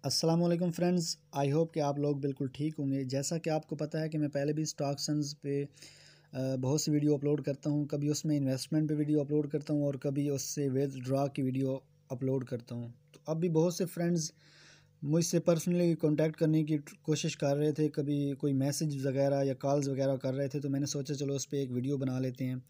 अस्सलाम वालेकुम friends, I hope कि आप लोग बिल्कुल ठीक होंगे। जैसा कि आपको पता है कि मैं पहले भी स्टॉक्सन्स पे बहुत सी वीडियो अपलोड करता हूं। कभी उसमें इन्वेस्टमेंट पे वीडियो अपलोड करता हूं और कभी उससे विथड्रॉ की वीडियो अपलोड करता हूं। तो अब भी बहुत से फ्रेंड्स मुझसे पर्सनली कांटेक्ट करने की कोशिश कर रहे थे, कभी कोई मैसेज वगैरह या कॉल्स वगैरह कर रहे थे, तो मैंने सोचा चलो उस पर एक वीडियो बना लेते हैं।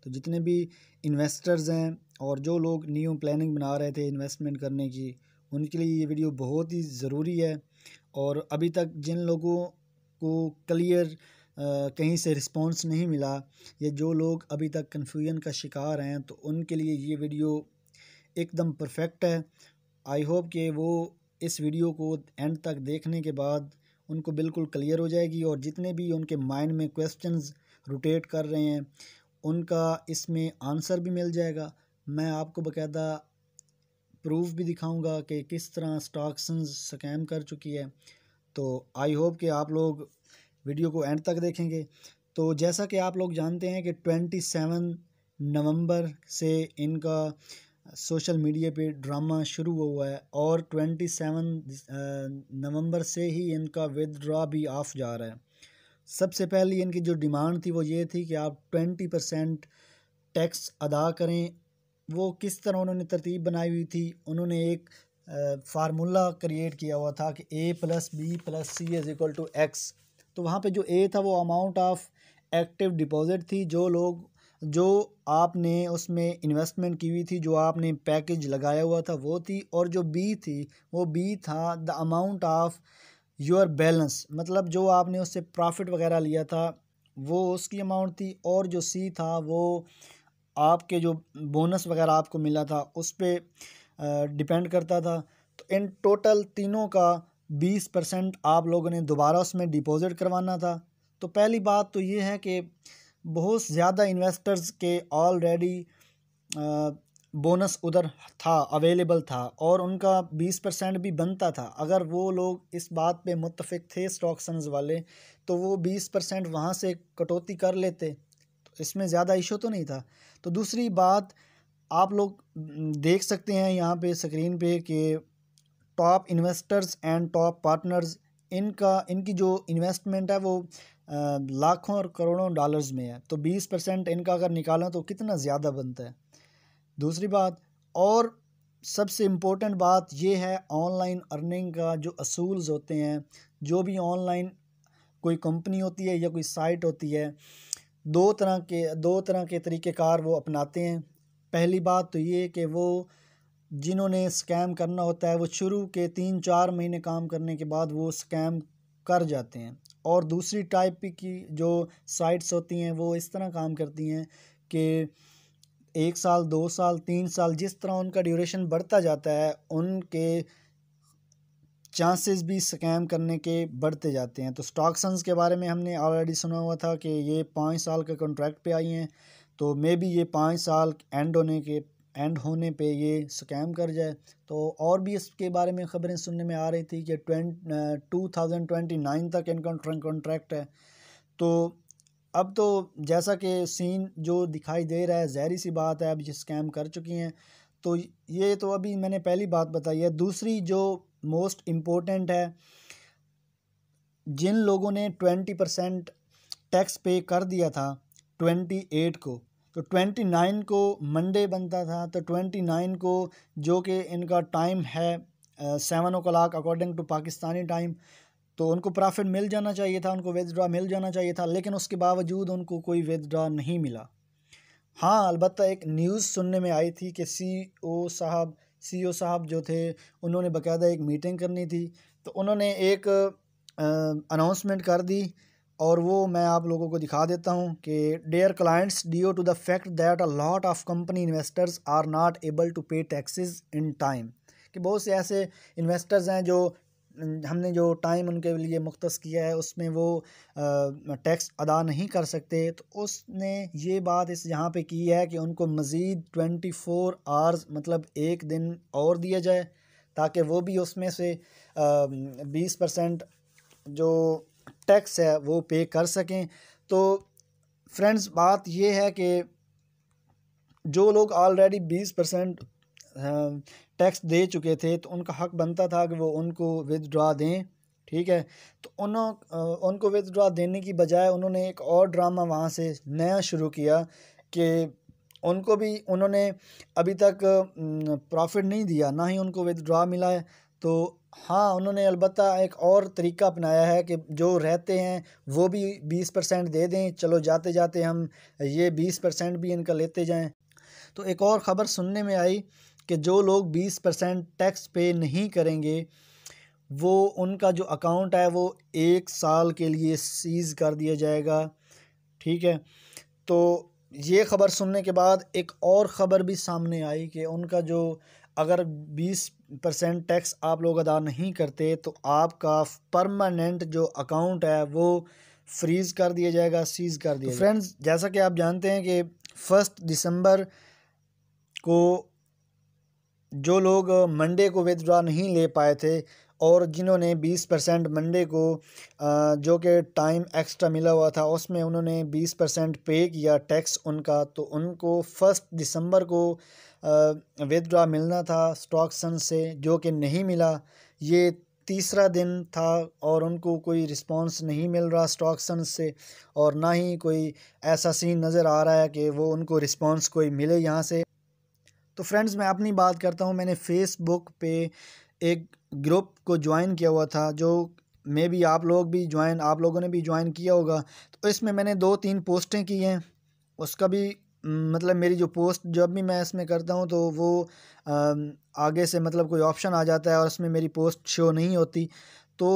तो जितने भी इन्वेस्टर्स हैं और जो लोग न्यू प्लानिंग बना रहे थे इन्वेस्टमेंट करने की, उनके लिए ये वीडियो बहुत ही ज़रूरी है। और अभी तक जिन लोगों को क्लियर कहीं से रिस्पांस नहीं मिला या जो लोग अभी तक कन्फ्यूजन का शिकार हैं, तो उनके लिए ये वीडियो एकदम परफेक्ट है। आई होप कि वो इस वीडियो को एंड तक देखने के बाद उनको बिल्कुल क्लियर हो जाएगी और जितने भी उनके माइंड में क्वेश्चंस रोटेट कर रहे हैं उनका इसमें आंसर भी मिल जाएगा। मैं आपको बाकायदा प्रूफ भी दिखाऊंगा कि किस तरह स्टॉक्सन्स स्कैम कर चुकी है। तो आई होप कि आप लोग वीडियो को एंड तक देखेंगे। तो जैसा कि आप लोग जानते हैं कि 27 नवंबर से इनका सोशल मीडिया पे ड्रामा शुरू हुआ है और 27 नवंबर से ही इनका विथड्रॉ भी ऑफ जा रहा है। सबसे पहले इनकी जो डिमांड थी वो ये थी कि आप 20% टैक्स अदा करें। वो किस तरह उन्होंने तरतीब बनाई हुई थी, उन्होंने एक फार्मूला क्रिएट किया हुआ था कि A+B+C=X। तो वहाँ पे जो A था वो अमाउंट ऑफ एक्टिव डिपॉजिट थी, जो आपने उसमें इन्वेस्टमेंट की हुई थी, जो आपने पैकेज लगाया हुआ था वो थी। और जो B थी वो B था the amount of your balance, मतलब जो आपने उससे प्रॉफिट वगैरह लिया था वो उसकी अमाउंट थी। और जो C था वो आपके जो बोनस वगैरह आपको मिला था उस पर डिपेंड करता था। तो इन टोटल तीनों का 20% आप लोगों ने दोबारा उसमें डिपॉजिट करवाना था। तो पहली बात तो ये है कि बहुत ज़्यादा इन्वेस्टर्स के ऑलरेडी बोनस उधर था, अवेलेबल था और उनका 20% भी बनता था। अगर वो लोग इस बात पे मुत्तफिक थे स्टॉक्सन्स वाले, तो वो 20% वहाँ से कटौती कर लेते, तो इसमें ज़्यादा इशू तो नहीं था। तो दूसरी बात आप लोग देख सकते हैं यहाँ पे स्क्रीन पे कि top investors and top partners, इनकी जो इन्वेस्टमेंट है वो लाखों और करोड़ों डॉलर्स में है। तो 20% इनका अगर निकालें तो कितना ज़्यादा बनता है। दूसरी बात और सबसे इम्पोर्टेंट बात ये है ऑनलाइन अर्निंग का जो असूल्स होते हैं। जो भी ऑनलाइन कोई कंपनी होती है या कोई साइट होती है, दो तरह के तरीक़ेकार वो अपनाते हैं। पहली बात तो ये कि वो जिन्होंने स्कैम करना होता है वो शुरू के 3-4 महीने काम करने के बाद वो स्कैम कर जाते हैं। और दूसरी टाइप की जो साइट्स होती हैं वो इस तरह काम करती हैं कि 1 साल, 2 साल, 3 साल, जिस तरह उनका ड्यूरेशन बढ़ता जाता है उनके चांसेस भी स्कैम करने के बढ़ते जाते हैं। तो स्टॉक्सन्स के बारे में हमने ऑलरेडी सुना हुआ था कि ये 5 साल के कॉन्ट्रैक्ट पे आई हैं, तो मे बी ये 5 साल एंड होने पे ये स्कैम कर जाए। तो और भी इसके बारे में ख़बरें सुनने में आ रही थी कि 2029 तक इनका कॉन्ट्रैक्ट है। तो अब तो जैसा कि सीन जो दिखाई दे रहा है, ज़ाहिर सी बात है अब ये स्कैम कर चुकी हैं। तो ये तो अभी मैंने पहली बात बताई है। दूसरी जो मोस्ट इम्पोर्टेंट है, जिन लोगों ने 20% टैक्स पे कर दिया था 28 को, तो 29 को मंडे बनता था, तो 29 को जो कि इनका टाइम है 7 o'clock according to Pakistani time, तो उनको प्रॉफिट मिल जाना चाहिए था, उनको विथड्रॉ मिल जाना चाहिए था, लेकिन उसके बावजूद उनको कोई विथड्रॉ नहीं मिला। हाँ, अलबत्ता एक न्यूज़ सुनने में आई थी कि सीईओ साहब जो थे उन्होंने बाकायदा एक मीटिंग करनी थी, तो उन्होंने एक अनाउंसमेंट कर दी और वो मैं आप लोगों को दिखा देता हूँ कि dear clients, due to the fact that a lot of company investors are not able to pay taxes in time, कि बहुत से ऐसे इन्वेस्टर्स हैं जो हमने जो टाइम उनके लिए मुख्तस किया है उसमें वो टैक्स अदा नहीं कर सकते। तो उसने ये बात इस यहाँ पे की है कि उनको मज़ीद 24 आवर्स, मतलब 1 दिन और दिया जाए ताकि वो भी उसमें से 20% जो टैक्स है वो पे कर सकें। तो फ्रेंड्स, बात ये है कि जो लोग ऑलरेडी 20% टैक्स दे चुके थे तो उनका हक बनता था कि वो उनको विदड्रॉ दें। ठीक है, तो उनको विदड्रॉ देने की बजाय उन्होंने एक और ड्रामा वहाँ से नया शुरू किया कि उनको भी उन्होंने अभी तक प्रॉफिट नहीं दिया, ना ही उनको विदड्रॉ मिला है। तो हाँ, उन्होंने अलबत्ता एक और तरीका अपनाया है कि जो रहते हैं वो भी 20% दे दें, चलो जाते जाते हम ये 20% भी इनका लेते जाएं। तो एक और ख़बर सुनने में आई कि जो लोग 20% टैक्स पे नहीं करेंगे वो उनका जो अकाउंट है वो 1 साल के लिए सीज़ कर दिया जाएगा। ठीक है, तो ये ख़बर सुनने के बाद एक और ख़बर भी सामने आई कि उनका जो अगर 20% टैक्स आप लोग अदा नहीं करते तो आपका परमानेंट जो अकाउंट है वो फ्रीज़ कर दिया जाएगा, सीज़ कर दिया जाएगा। फ्रेंड्स, जैसा कि आप जानते हैं कि 1 दिसंबर को जो लोग मंडे को विथड्रॉ नहीं ले पाए थे और जिन्होंने 20% मंडे को जो कि टाइम एक्स्ट्रा मिला हुआ था उसमें उन्होंने 20% पे किया टैक्स उनका, तो उनको 1 दिसंबर को विथड्रॉ मिलना था स्टॉक एक्सचेंज से, जो कि नहीं मिला। ये तीसरा दिन था और उनको कोई रिस्पांस नहीं मिल रहा स्टॉक एक्सचेंज से, और ना ही कोई ऐसा सीन नज़र आ रहा है कि वो उनको रिस्पांस कोई मिले यहाँ से। तो फ्रेंड्स, मैं अपनी बात करता हूँ। मैंने फेसबुक पे एक ग्रुप को ज्वाइन किया हुआ था, जो मे बी आप लोगों ने भी ज्वाइन किया होगा। तो इसमें मैंने 2-3 पोस्टें की हैं। उसका भी मतलब मेरी जो पोस्ट जब भी मैं इसमें करता हूँ तो वो आगे से मतलब कोई ऑप्शन आ जाता है और उसमें मेरी पोस्ट शो नहीं होती। तो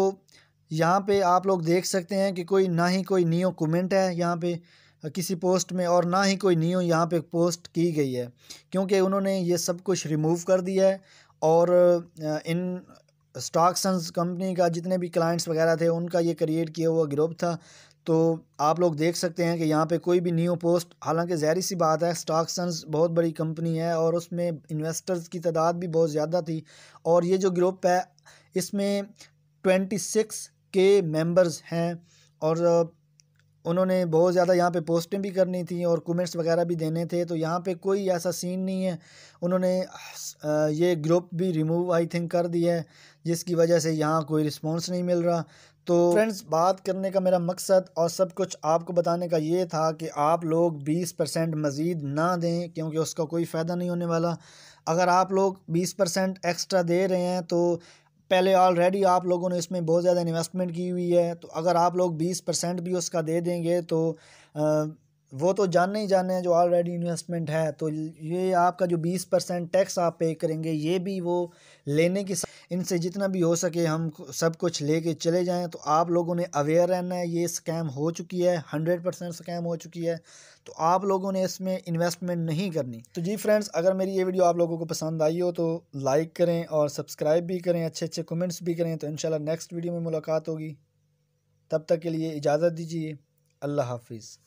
यहाँ पे आप लोग देख सकते हैं कि ना ही कोई न्यू कमेंट है यहाँ पे किसी पोस्ट में, और ना ही कोई न्यू यहाँ पे पोस्ट की गई है, क्योंकि उन्होंने ये सब कुछ रिमूव कर दिया है। और इन स्टॉक एक्सचेंज कंपनी का जितने भी क्लाइंट्स वगैरह थे उनका ये क्रिएट किया हुआ ग्रुप था। तो आप लोग देख सकते हैं कि यहाँ पे कोई भी न्यू पोस्ट, हालांकि ज़ाहिर सी बात है स्टॉक एक्सचेंज बहुत बड़ी कंपनी है और उसमें इन्वेस्टर्स की तादाद भी बहुत ज़्यादा थी, और ये जो ग्रुप है इसमें 26 के मेंबर्स हैं, और उन्होंने बहुत ज़्यादा यहाँ पे पोस्टें भी करनी थी और कमेंट्स वगैरह भी देने थे। तो यहाँ पे कोई ऐसा सीन नहीं है। उन्होंने ये ग्रुप भी रिमूव आई थिंक कर दिया है, जिसकी वजह से यहाँ कोई रिस्पांस नहीं मिल रहा। तो फ्रेंड्स, बात करने का मेरा मकसद और सब कुछ आपको बताने का ये था कि आप लोग 20% मज़ीद ना दें, क्योंकि उसका कोई फ़ायदा नहीं होने वाला। अगर आप लोग 20% एक्स्ट्रा दे रहे हैं तो पहले ऑलरेडी आप लोगों ने इसमें बहुत ज़्यादा इन्वेस्टमेंट की हुई है, तो अगर आप लोग 20% भी उसका दे देंगे तो वो तो जानने ही जाने हैं जो ऑलरेडी इन्वेस्टमेंट है। तो ये आपका जो 20% टैक्स आप पे करेंगे ये भी वो लेने की, इनसे जितना भी हो सके हम सब कुछ लेके चले जाएं। तो आप लोगों ने अवेयर रहना है, ये स्कैम हो चुकी है, 100% स्कैम हो चुकी है। तो आप लोगों ने इसमें इन्वेस्टमेंट नहीं करनी। तो जी फ्रेंड्स, अगर मेरी ये वीडियो आप लोगों को पसंद आई हो तो लाइक करें और सब्सक्राइब भी करें, अच्छे अच्छे कमेंट्स भी करें। तो इंशाल्लाह नेक्स्ट वीडियो में मुलाकात होगी, तब तक के लिए इजाज़त दीजिए। अल्लाह हाफिज़।